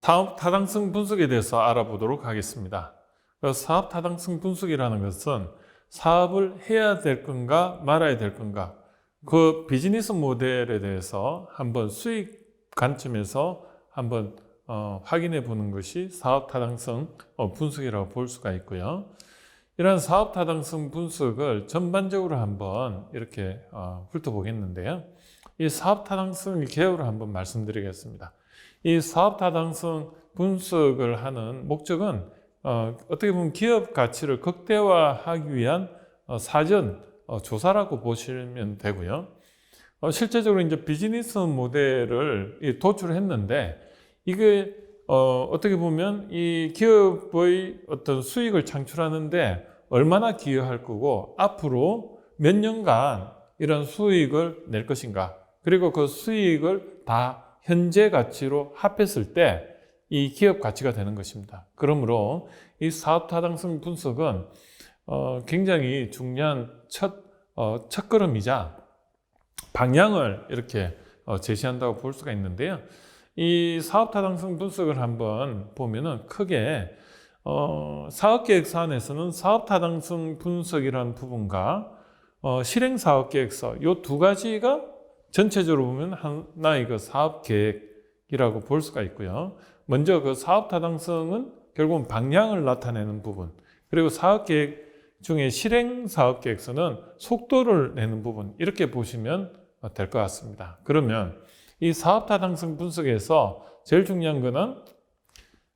사업 타당성 분석에 대해서 알아보도록 하겠습니다. 사업 타당성 분석이라는 것은 사업을 해야 될 건가 말아야 될 건가, 그 비즈니스 모델에 대해서 한번 수익 관점에서 한번 확인해 보는 것이 사업 타당성 분석이라고 볼 수가 있고요. 이러한 사업 타당성 분석을 전반적으로 한번 이렇게 훑어보겠는데요. 이 사업 타당성 개요를 한번 말씀드리겠습니다. 이 사업 타당성 분석을 하는 목적은 어떻게 보면 기업 가치를 극대화하기 위한 사전 조사라고 보시면 되고요. 실제적으로 이제 비즈니스 모델을 도출했는데, 이게 어떻게 보면 이 기업의 어떤 수익을 창출하는데 얼마나 기여할 거고, 앞으로 몇 년간 이런 수익을 낼 것인가, 그리고 그 수익을 다 현재 가치로 합했을 때 이 기업 가치가 되는 것입니다. 그러므로 이 사업 타당성 분석은 굉장히 중요한 첫걸음이자 방향을 이렇게 제시한다고 볼 수가 있는데요. 이 사업 타당성 분석을 한번 보면은 크게 사업계획서 안에서는 사업 타당성 분석이라는 부분과 실행 사업계획서, 이 두 가지가 전체적으로 보면 하나의 그 사업계획이라고 볼 수가 있고요. 먼저 그 사업 타당성은 결국은 방향을 나타내는 부분, 그리고 사업계획 중에 실행 사업계획서는 속도를 내는 부분, 이렇게 보시면 될 것 같습니다. 그러면 이 사업 타당성 분석에서 제일 중요한 거는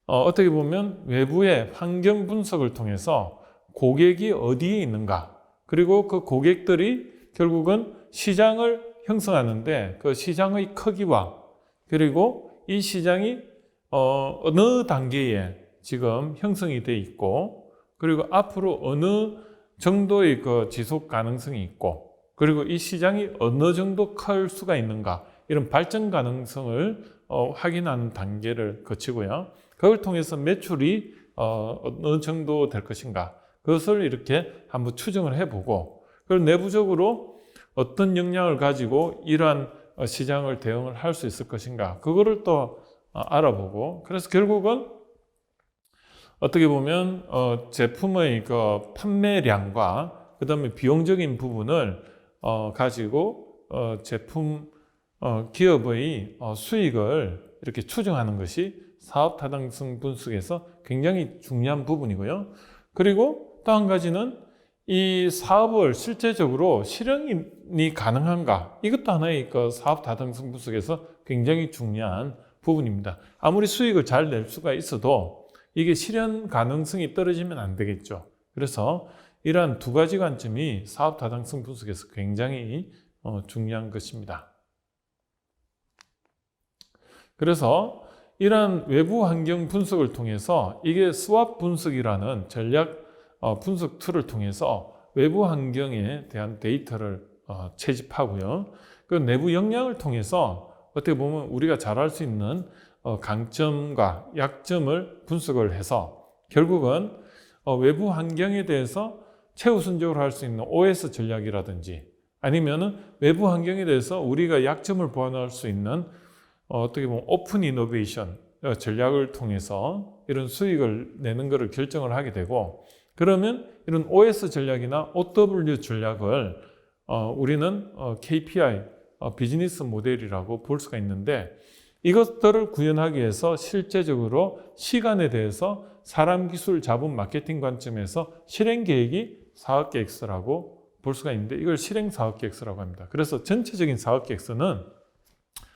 어떻게 보면 외부의 환경 분석을 통해서 고객이 어디에 있는가, 그리고 그 고객들이 결국은 시장을 형성하는데 그 시장의 크기와, 그리고 이 시장이 어느 단계에 지금 형성이 돼 있고, 그리고 앞으로 어느 정도의 그 지속 가능성이 있고, 그리고 이 시장이 어느 정도 클 수가 있는가, 이런 발전 가능성을 확인하는 단계를 거치고요. 그걸 통해서 매출이 어느 정도 될 것인가, 그것을 이렇게 한번 추정을 해보고, 그리고 내부적으로 어떤 역량을 가지고 이러한 시장을 대응을 할 수 있을 것인가, 그거를 또 알아보고, 그래서 결국은 어떻게 보면 제품의 그 판매량과 그 다음에 비용적인 부분을 가지고 제품 기업의 수익을 이렇게 추정하는 것이 사업 타당성 분석에서 굉장히 중요한 부분이고요. 그리고 또 한 가지는 이 사업을 실제적으로 실행이 가능한가, 이것도 하나의 그 사업 타당성 분석에서 굉장히 중요한 부분입니다. 아무리 수익을 잘 낼 수가 있어도 이게 실현 가능성이 떨어지면 안 되겠죠. 그래서 이러한 두 가지 관점이 사업 타당성 분석에서 굉장히 중요한 것입니다. 그래서 이러한 외부 환경 분석을 통해서, 이게 스왑 분석이라는 전략 분석 툴을 통해서 외부 환경에 대한 데이터를 채집하고요. 그 내부 역량을 통해서 어떻게 보면 우리가 잘할 수 있는 강점과 약점을 분석을 해서 결국은 외부 환경에 대해서 최우선적으로 할 수 있는 OS 전략이라든지, 아니면은 외부 환경에 대해서 우리가 약점을 보완할 수 있는 어떻게 보면 오픈 이노베이션 전략을 통해서 이런 수익을 내는 것을 결정을 하게 되고, 그러면 이런 OS 전략이나 OW 전략을 우리는 KPI, 비즈니스 모델이라고 볼 수가 있는데, 이것들을 구현하기 위해서 실제적으로 시간에 대해서 사람, 기술, 자본, 마케팅 관점에서 실행 계획이 사업 계획서라고 볼 수가 있는데, 이걸 실행 사업 계획서라고 합니다. 그래서 전체적인 사업 계획서는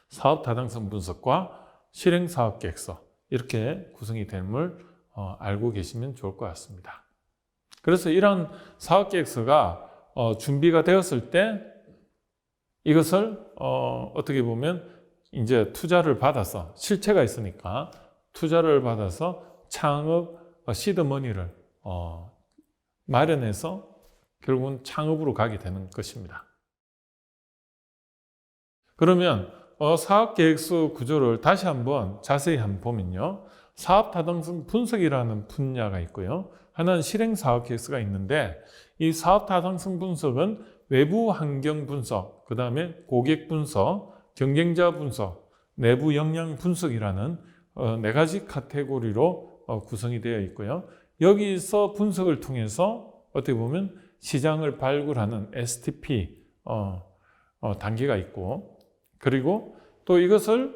사업 타당성 분석과 실행 사업 계획서, 이렇게 구성이 됨을 알고 계시면 좋을 것 같습니다. 그래서 이런 사업 계획서가 준비가 되었을 때 이것을 어떻게 보면 이제 투자를 받아서, 실체가 있으니까 투자를 받아서 창업 시드머니를 마련해서 결국은 창업으로 가게 되는 것입니다. 그러면 사업계획서 구조를 다시 한번 자세히 한번 보면요, 사업 타당성 분석이라는 분야가 있고요, 하나는 실행 사업계획서가 있는데, 이 사업 타당성 분석은 외부 환경 분석, 그 다음에 고객 분석, 경쟁자 분석, 내부 역량 분석이라는 네 가지 카테고리로 구성이 되어 있고요. 여기서 분석을 통해서 어떻게 보면 시장을 발굴하는 STP 단계가 있고, 그리고 또 이것을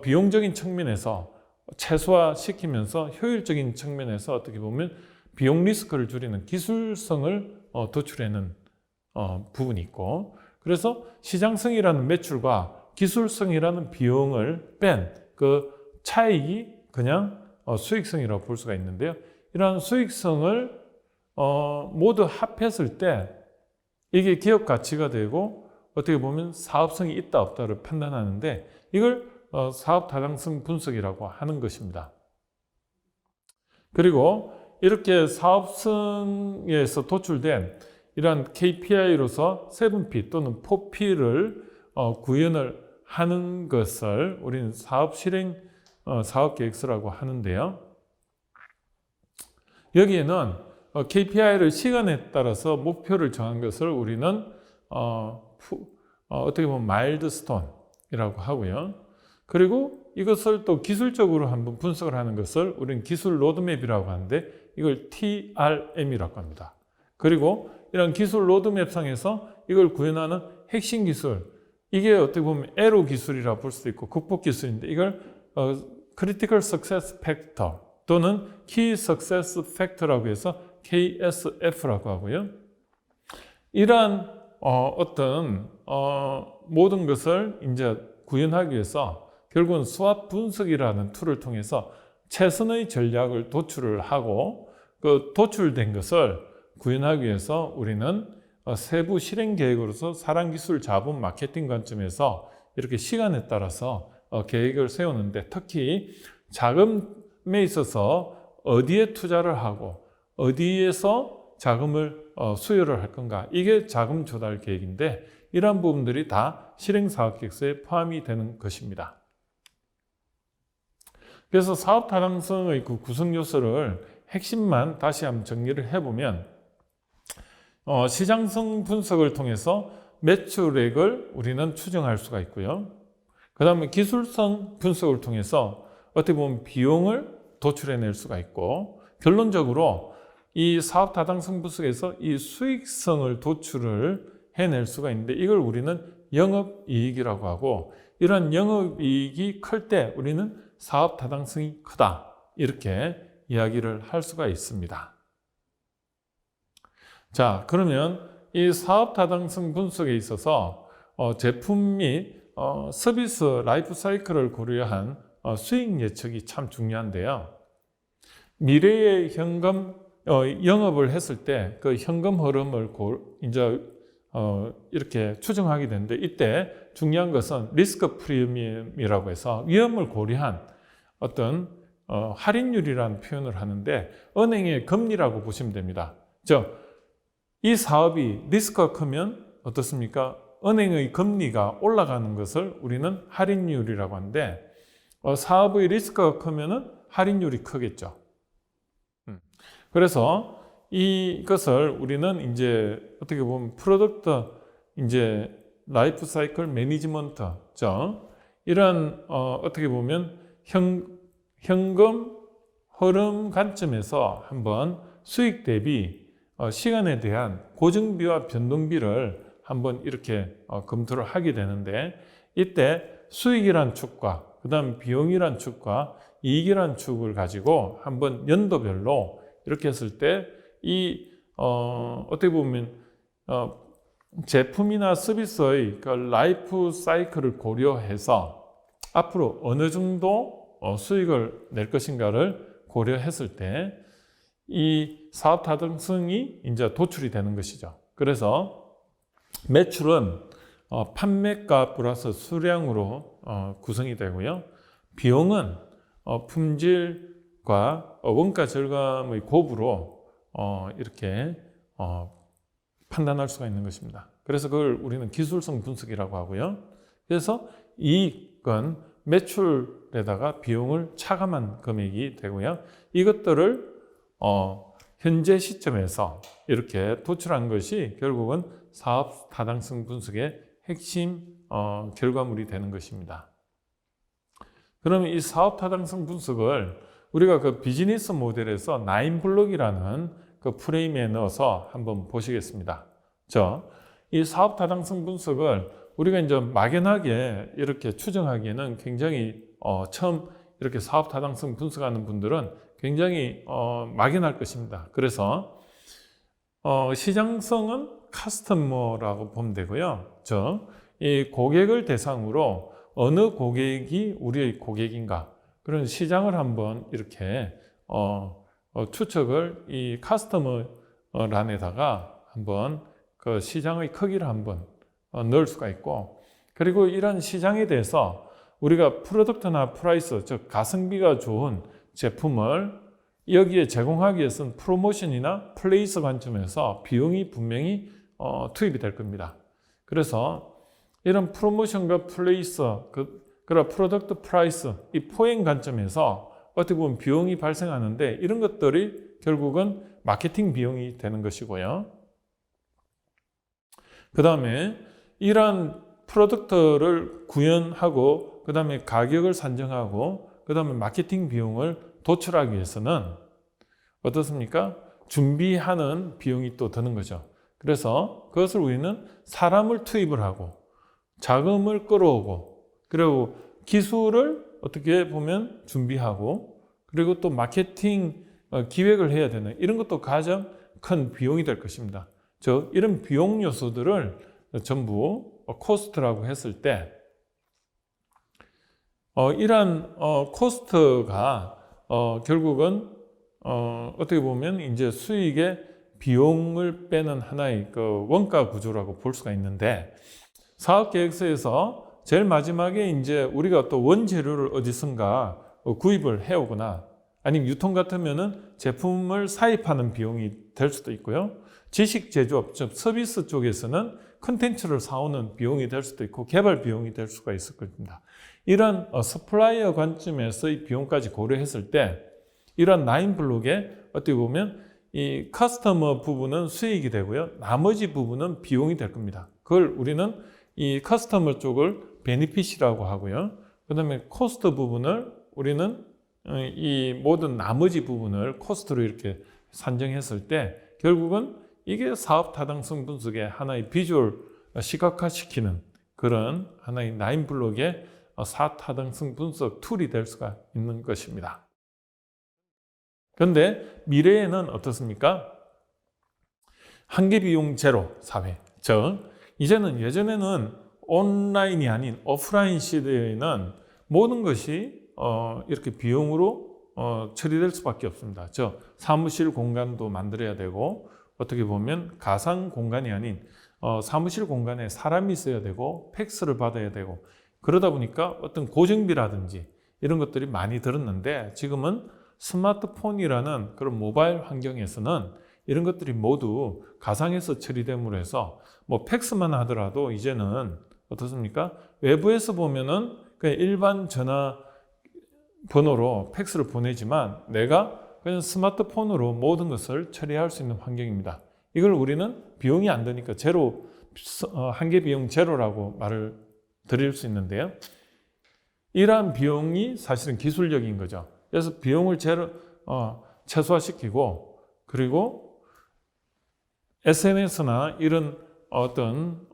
비용적인 측면에서 최소화시키면서 효율적인 측면에서 어떻게 보면 비용 리스크를 줄이는 기술성을 도출하는 부분이 있고, 그래서 시장성이라는 매출과 기술성이라는 비용을 뺀 그 차익이 그냥 수익성이라고 볼 수가 있는데요. 이러한 수익성을 모두 합했을 때 이게 기업 가치가 되고 어떻게 보면 사업성이 있다 없다를 판단하는데, 이걸 사업 타당성 분석이라고 하는 것입니다. 그리고 이렇게 사업성에서 도출된 이러한 KPI로서 7P 또는 4P를 구현을 하는 것을 우리는 사업 실행 사업 계획서라고 하는데요. 여기에는 KPI를 시간에 따라서 목표를 정한 것을 우리는 어떻게 보면 마일드스톤이라고 하고요. 그리고 이것을 또 기술적으로 한번 분석을 하는 것을 우리는 기술 로드맵이라고 하는데, 이걸 TRM이라고 합니다. 그리고 이런 기술 로드맵상에서 이걸 구현하는 핵심 기술, 이게 어떻게 보면 에로 기술이라고 볼 수도 있고 극복 기술인데, 이걸 Critical Success Factor 또는 Key Success Factor라고 해서 KSF라고 하고요. 이러한 어떤 모든 것을 이제 구현하기 위해서 결국은 수압 분석이라는 툴을 통해서 최선의 전략을 도출을 하고, 그 도출된 것을 구현하기 위해서 우리는 세부 실행 계획으로서 사람, 기술, 자본, 마케팅 관점에서 이렇게 시간에 따라서 계획을 세우는데, 특히 자금에 있어서 어디에 투자를 하고 어디에서 자금을 수요를 할 건가, 이게 자금 조달 계획인데, 이러한 부분들이 다 실행 사업 계획서에 포함이 되는 것입니다. 그래서 사업 타당성의 그 구성 요소를 핵심만 다시 한번 정리를 해보면, 시장성 분석을 통해서 매출액을 우리는 추정할 수가 있고요. 그 다음에 기술성 분석을 통해서 어떻게 보면 비용을 도출해낼 수가 있고, 결론적으로 이 사업 타당성 분석에서 이 수익성을 도출을 해낼 수가 있는데, 이걸 우리는 영업이익이라고 하고, 이런 영업이익이 클 때 우리는 사업 타당성이 크다, 이렇게 이야기를 할 수가 있습니다. 자, 그러면 이 사업 타당성 분석에 있어서 제품 및 서비스 라이프 사이클을 고려한 수익 예측이 참 중요한데요. 미래의 현금 영업을 했을 때 그 현금 흐름을 이제 이렇게 추정하게 되는데, 이때 중요한 것은 리스크 프리미엄이라고 해서 위험을 고려한 어떤 할인율이라는 표현을 하는데, 은행의 금리라고 보시면 됩니다. 이 사업이 리스크가 크면 어떻습니까? 은행의 금리가 올라가는 것을 우리는 할인율이라고 하는데, 사업의 리스크가 크면은 할인율이 크겠죠. 그래서 이것을 우리는 이제 어떻게 보면 프로덕트 이제 라이프 사이클 매니지먼트죠. 이런 어떻게 보면 현금 흐름 관점에서 한번 수익 대비 시간에 대한 고정비와 변동비를 한번 이렇게 검토를 하게 되는데, 이때 수익이란 축과 그 다음 비용이란 축과 이익이란 축을 가지고 한번 연도별로 이렇게 했을 때 이 어떻게 보면 제품이나 서비스의 그 라이프 사이클을 고려해서 앞으로 어느 정도 수익을 낼 것인가를 고려했을 때 이 사업 타당성이 이제 도출이 되는 것이죠. 그래서 매출은 판매가 플러스 수량으로 구성이 되고요. 비용은 품질과 원가 절감의 곱으로 이렇게 판단할 수가 있는 것입니다. 그래서 그걸 우리는 기술성 분석이라고 하고요. 그래서 이익은 매출에다가 비용을 차감한 금액이 되고요. 이것들을 현재 시점에서 이렇게 도출한 것이 결국은 사업 타당성 분석의 핵심 결과물이 되는 것입니다. 그러면 이 사업 타당성 분석을 우리가 그 비즈니스 모델에서 9블록이라는 그 프레임에 넣어서 한번 보시겠습니다. 이 사업 타당성 분석을 우리가 이제 막연하게 이렇게 추정하기에는 굉장히 처음 이렇게 사업 타당성 분석하는 분들은 굉장히 막연할 것입니다. 그래서 시장성은 커스터머라고 보면 되고요. 이 고객을 대상으로 어느 고객이 우리의 고객인가 그런 시장을 한번 이렇게 추측을 이 커스터머란에다가 한번 그 시장의 크기를 한번 넣을 수가 있고, 그리고 이런 시장에 대해서 우리가 프로덕트나 프라이스, 즉 가성비가 좋은 제품을 여기에 제공하기 위해서는 프로모션이나 플레이스 관점에서 비용이 분명히 투입이 될 겁니다. 그래서 이런 프로모션과 플레이스, 그런 프로덕트 프라이스, 이 포행 관점에서 어떻게 보면 비용이 발생하는데 이런 것들이 결국은 마케팅 비용이 되는 것이고요. 그 다음에 이러한 프로덕트를 구현하고 그 다음에 가격을 산정하고 그 다음에 마케팅 비용을 도출하기 위해서는 어떻습니까? 준비하는 비용이 또 드는 거죠. 그래서 그것을 우리는 사람을 투입을 하고 자금을 끌어오고 그리고 기술을 어떻게 보면 준비하고 그리고 또 마케팅 기획을 해야 되는 이런 것도 가장 큰 비용이 될 것입니다. 이런 비용 요소들을 전부 코스트라고 했을 때 이러한 코스트가 결국은 어떻게 보면 이제 수익의 비용을 빼는 하나의 그 원가 구조라고 볼 수가 있는데, 사업 계획서에서 제일 마지막에 이제 우리가 또 원재료를 어디선가 구입을 해오거나 아니면 유통 같으면은 제품을 사입하는 비용이 될 수도 있고요. 지식 제조업, 즉 서비스 쪽에서는 컨텐츠를 사오는 비용이 될 수도 있고 개발 비용이 될 수가 있을 겁니다. 이런 서플라이어 관점에서의 비용까지 고려했을 때 이런 9블록에 어떻게 보면 이 커스터머 부분은 수익이 되고요. 나머지 부분은 비용이 될 겁니다. 그걸 우리는 이 커스터머 쪽을 베니핏이라고 하고요. 그 다음에 코스트 부분을 우리는 이 모든 나머지 부분을 코스트로 이렇게 산정했을 때 결국은 이게 사업 타당성 분석의 하나의 비주얼 시각화시키는 그런 하나의 9블록의 사업 타당성 분석 툴이 될 수가 있는 것입니다. 그런데 미래에는 어떻습니까? 한계 비용 제로 사회. 즉 이제는 예전에는 온라인이 아닌 오프라인 시대에는 모든 것이 이렇게 비용으로 처리될 수밖에 없습니다. 즉 사무실 공간도 만들어야 되고 어떻게 보면 가상 공간이 아닌 사무실 공간에 사람이 있어야 되고 팩스를 받아야 되고 그러다 보니까 어떤 고정비라든지 이런 것들이 많이 들었는데 지금은 스마트폰이라는 그런 모바일 환경에서는 이런 것들이 모두 가상에서 처리됨으로 해서 뭐 팩스만 하더라도 이제는 어떻습니까? 외부에서 보면은 그냥 일반 전화 번호로 팩스를 보내지만 내가 그냥 스마트폰으로 모든 것을 처리할 수 있는 환경입니다. 이걸 우리는 비용이 안 드니까 제로, 한계 비용 제로라고 말을 드릴 수 있는데요. 이러한 비용이 사실은 기술력인 거죠. 그래서 비용을 최소화시키고 그리고 SNS나 이런 어떤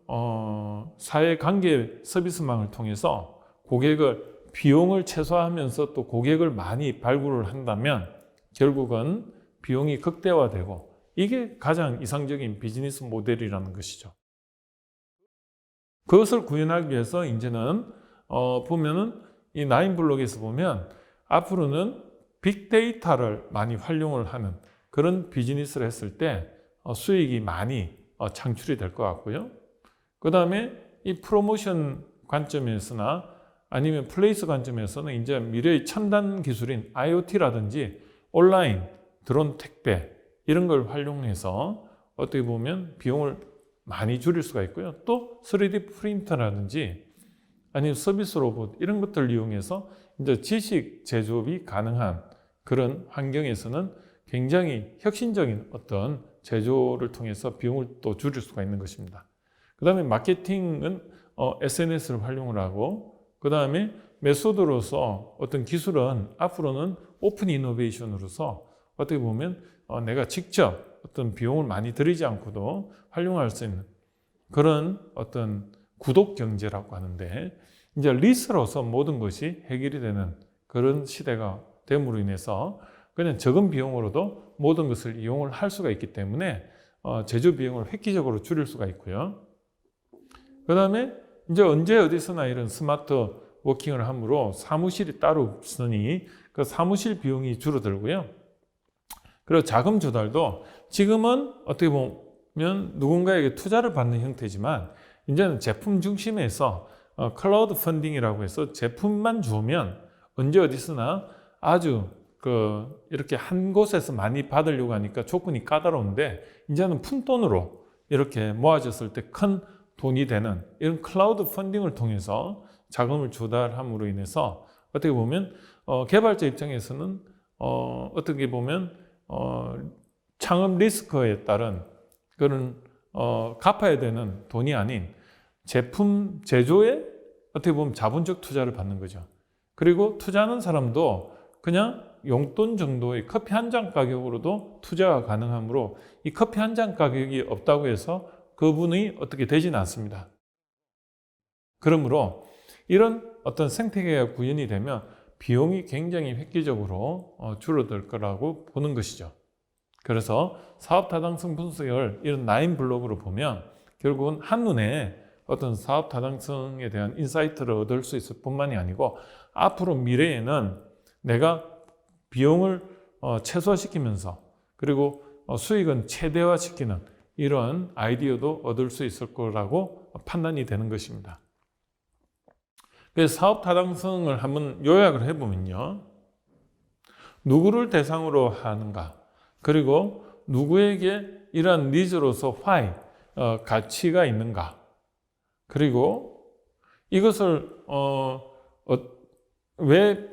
사회관계 서비스망을 통해서 고객을 비용을 최소화하면서 또 고객을 많이 발굴을 한다면 결국은 비용이 극대화되고 이게 가장 이상적인 비즈니스 모델이라는 것이죠. 그것을 구현하기 위해서 이제는 보면은 이 9블록에서 보면 앞으로는 빅데이터를 많이 활용을 하는 그런 비즈니스를 했을 때 수익이 많이 창출이 될 것 같고요. 그 다음에 이 프로모션 관점에서나 아니면 플레이스 관점에서는 이제 미래의 첨단 기술인 IoT라든지 온라인, 드론 택배 이런 걸 활용해서 어떻게 보면 비용을 많이 줄일 수가 있고요. 또 3D 프린터라든지 아니면 서비스 로봇 이런 것들을 이용해서 이제 지식 제조업이 가능한 그런 환경에서는 굉장히 혁신적인 어떤 제조를 통해서 비용을 또 줄일 수가 있는 것입니다. 그 다음에 마케팅은 SNS를 활용을 하고 그 다음에 메소드로서 어떤 기술은 앞으로는 오픈 이노베이션으로서 어떻게 보면 내가 직접 어떤 비용을 많이 들이지 않고도 활용할 수 있는 그런 어떤 구독 경제라고 하는데, 이제 리스로서 모든 것이 해결이 되는 그런 시대가 됨으로 인해서 그냥 적은 비용으로도 모든 것을 이용을 할 수가 있기 때문에 제조 비용을 획기적으로 줄일 수가 있고요. 그 다음에 이제 언제 어디서나 이런 스마트 워킹을 함으로 사무실이 따로 없으니 그 사무실 비용이 줄어들고요. 그리고 자금 조달도 지금은 어떻게 보면 누군가에게 투자를 받는 형태지만 이제는 제품 중심에서 클라우드 펀딩이라고 해서 제품만 주면 언제 어디서나 아주 이렇게 한 곳에서 많이 받으려고 하니까 조건이 까다로운데 이제는 푼돈으로 이렇게 모아졌을 때 큰 돈이 되는 이런 클라우드 펀딩을 통해서 자금을 조달함으로 인해서 어떻게 보면 개발자 입장에서는 어떻게 보면 창업 리스크에 따른 그런 갚아야 되는 돈이 아닌 제품 제조에 어떻게 보면 자본적 투자를 받는 거죠. 그리고 투자하는 사람도 그냥 용돈 정도의 커피 한 잔 가격으로도 투자가 가능하므로 이 커피 한 잔 가격이 없다고 해서 그분이 어떻게 되지는 않습니다. 그러므로 이런 어떤 생태계가 구현이 되면 비용이 굉장히 획기적으로 줄어들 거라고 보는 것이죠. 그래서 사업 타당성 분석을 이런 9블록으로 보면 결국은 한눈에 어떤 사업 타당성에 대한 인사이트를 얻을 수 있을 뿐만이 아니고 앞으로 미래에는 내가 비용을 최소화시키면서 그리고 수익은 최대화시키는 이런 아이디어도 얻을 수 있을 거라고 판단이 되는 것입니다. 그래서 사업 타당성을 한번 요약을 해보면요. 누구를 대상으로 하는가, 그리고 누구에게 이러한 니즈로서 why, 가치가 있는가, 그리고 이것을 왜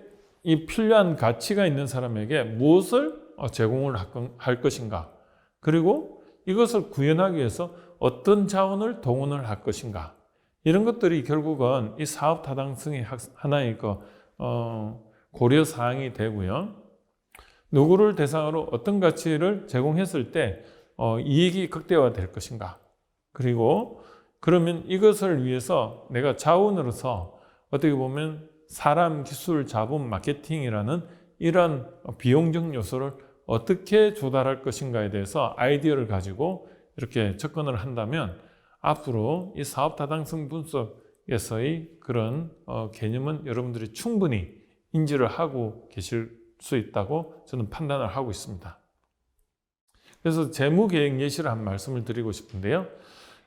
이 필요한 가치가 있는 사람에게 무엇을 제공을 할 것인가, 그리고 이것을 구현하기 위해서 어떤 자원을 동원을 할 것인가, 이런 것들이 결국은 이 사업 타당성의 하나의 고려 사항이 되고요. 누구를 대상으로 어떤 가치를 제공했을 때 이익이 극대화될 것인가, 그리고 그러면 이것을 위해서 내가 자원으로서 어떻게 보면 사람, 기술, 자본, 마케팅이라는 이런 비용적 요소를 어떻게 조달할 것인가에 대해서 아이디어를 가지고 이렇게 접근을 한다면 앞으로 이 사업 타당성 분석에서의 그런 개념은 여러분들이 충분히 인지를 하고 계실 수 있다고 저는 판단을 하고 있습니다. 그래서 재무계획 예시를 한 말씀을 드리고 싶은데요.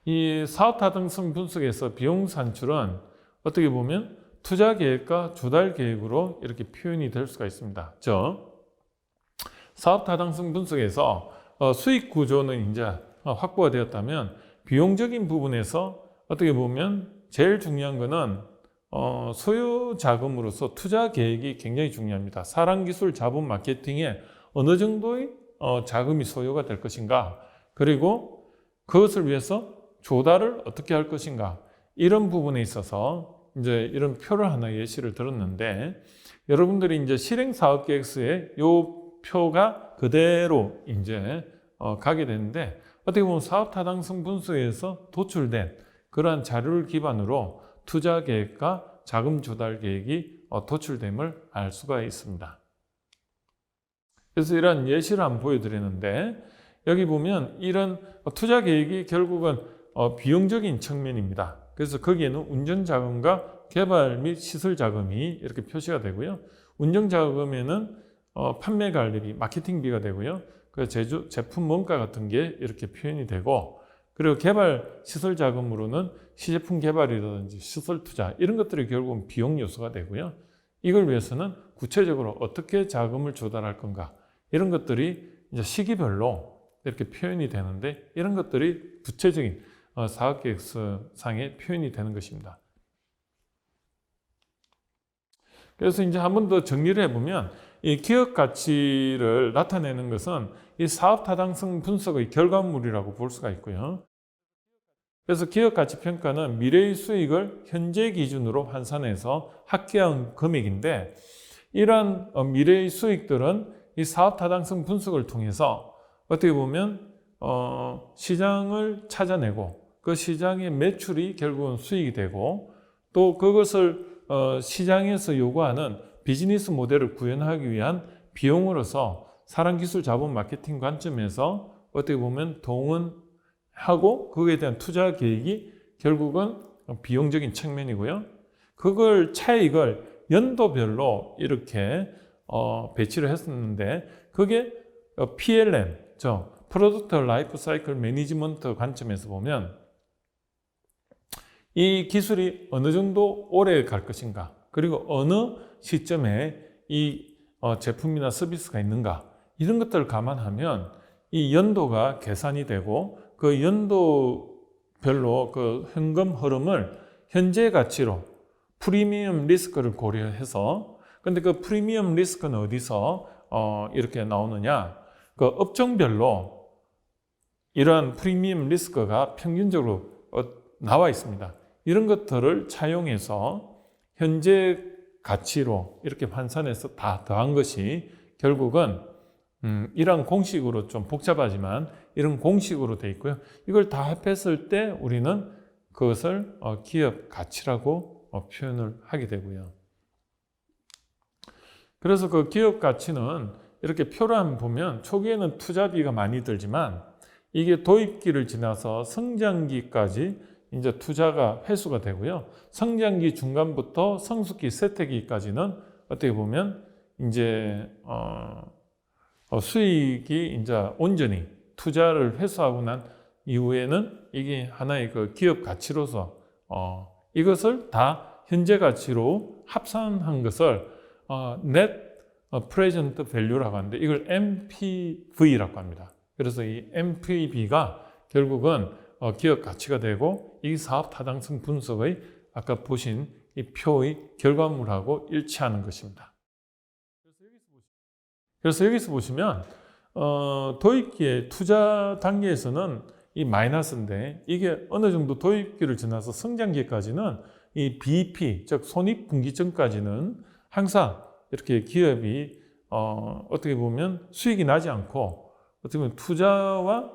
이 사업 타당성 분석에서 비용 산출은 어떻게 보면 투자 계획과 조달 계획으로 이렇게 표현이 될 수가 있습니다. 사업 타당성 분석에서 수익 구조는 이제 확보가 되었다면 비용적인 부분에서 어떻게 보면 제일 중요한 거는 소요 자금으로서 투자 계획이 굉장히 중요합니다. 사람, 기술, 자본, 마케팅에 어느 정도의 자금이 소요가 될 것인가, 그리고 그것을 위해서 조달을 어떻게 할 것인가, 이런 부분에 있어서 이제 이런 표를 하나 예시를 들었는데 여러분들이 이제 실행 사업 계획서에 요 표가 그대로 이제 가게 되는데 어떻게 보면 사업 타당성 분석에서 도출된 그러한 자료를 기반으로 투자 계획과 자금 조달 계획이 도출됨을 알 수가 있습니다. 그래서 이런 예시를 한번 보여드리는데 여기 보면 이런 투자 계획이 결국은 비용적인 측면입니다. 그래서 거기에는 운전 자금과 개발 및 시설 자금이 이렇게 표시가 되고요. 운영 자금에는 판매 관리비, 마케팅비가 되고요. 그 제품 원가 같은 게 이렇게 표현이 되고, 그리고 개발 시설 자금으로는 시제품 개발이라든지 시설 투자 이런 것들이 결국은 비용 요소가 되고요. 이걸 위해서는 구체적으로 어떻게 자금을 조달할 건가, 이런 것들이 이제 시기별로 이렇게 표현이 되는데 이런 것들이 구체적인 사업계획서상에 표현이 되는 것입니다. 그래서 이제 한 번 더 정리를 해보면 이 기업 가치를 나타내는 것은 이 사업 타당성 분석의 결과물이라고 볼 수가 있고요. 그래서 기업가치평가는 미래의 수익을 현재 기준으로 환산해서 합계한 금액인데, 이러한 미래의 수익들은 이 사업 타당성 분석을 통해서 어떻게 보면 시장을 찾아내고 그 시장의 매출이 결국은 수익이 되고, 또 그것을 시장에서 요구하는 비즈니스 모델을 구현하기 위한 비용으로서 사람, 기술, 자본, 마케팅 관점에서 어떻게 보면 동원하고 그거에 대한 투자 계획이 결국은 비용적인 측면이고요. 그걸 차익을 연도별로 이렇게 배치를 했었는데, 그게 PLM, 프로덕트 라이프 사이클 매니지먼트 관점에서 보면 이 기술이 어느 정도 오래 갈 것인가, 그리고 어느 시점에 이 제품이나 서비스가 있는가, 이런 것들을 감안하면 이 연도가 계산이 되고, 그 연도별로 그 현금 흐름을 현재 가치로 프리미엄 리스크를 고려해서, 근데 그 프리미엄 리스크는 어디서 이렇게 나오느냐, 그 업종별로 이러한 프리미엄 리스크가 평균적으로 나와 있습니다. 이런 것들을 차용해서 현재 가치로 이렇게 환산해서 다 더한 것이 결국은 이런 공식으로, 좀 복잡하지만 이런 공식으로 되어 있고요. 이걸 다 합했을 때 우리는 그것을 기업 가치라고 표현을 하게 되고요. 그래서 그 기업 가치는 이렇게 표를 한번 보면 초기에는 투자비가 많이 들지만, 이게 도입기를 지나서 성장기까지 이제 투자가 회수가 되고요. 성장기 중간부터 성숙기, 쇠퇴기까지는 어떻게 보면 이제 수익이 이제 온전히 투자를 회수하고 난 이후에는 이게 하나의 그 기업 가치로서 이것을 다 현재 가치로 합산한 것을 Net Present Value라고 하는데, 이걸 NPV라고 합니다. 그래서 이 NPV가 결국은 기업 가치가 되고, 이 사업 타당성 분석의 아까 보신 이 표의 결과물하고 일치하는 것입니다. 그래서 여기서 보시면 도입기의 투자 단계에서는 이 마이너스인데, 이게 어느 정도 도입기를 지나서 성장기까지는 이 BEP, 즉 손익분기점까지는 항상 이렇게 기업이 어떻게 보면 수익이 나지 않고 어떻게 보면 투자와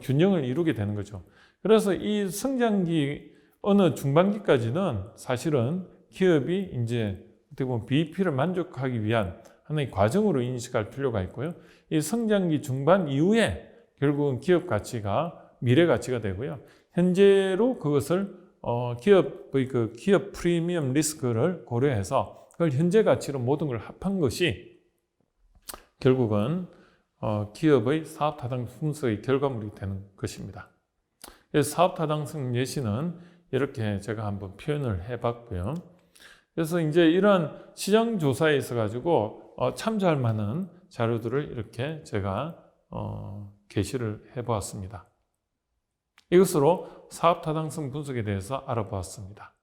균형을 이루게 되는 거죠. 그래서 이 성장기 어느 중반기까지는 사실은 기업이 이제 어떻게 보면 BEP를 만족하기 위한 하나의 과정으로 인식할 필요가 있고요. 이 성장기 중반 이후에 결국은 기업 가치가 미래 가치가 되고요. 현재로 그것을 기업의 그 기업 프리미엄 리스크를 고려해서 그걸 현재 가치로 모든 걸 합한 것이 결국은 기업의 사업 타당성 분석의 결과물이 되는 것입니다. 그래서 사업 타당성 예시는 이렇게 제가 한번 표현을 해봤고요. 그래서 이제 이런 시장 조사에 있어 가지고 참조할 만한 자료들을 이렇게 제가 게시를 해보았습니다. 이것으로 사업 타당성 분석에 대해서 알아보았습니다.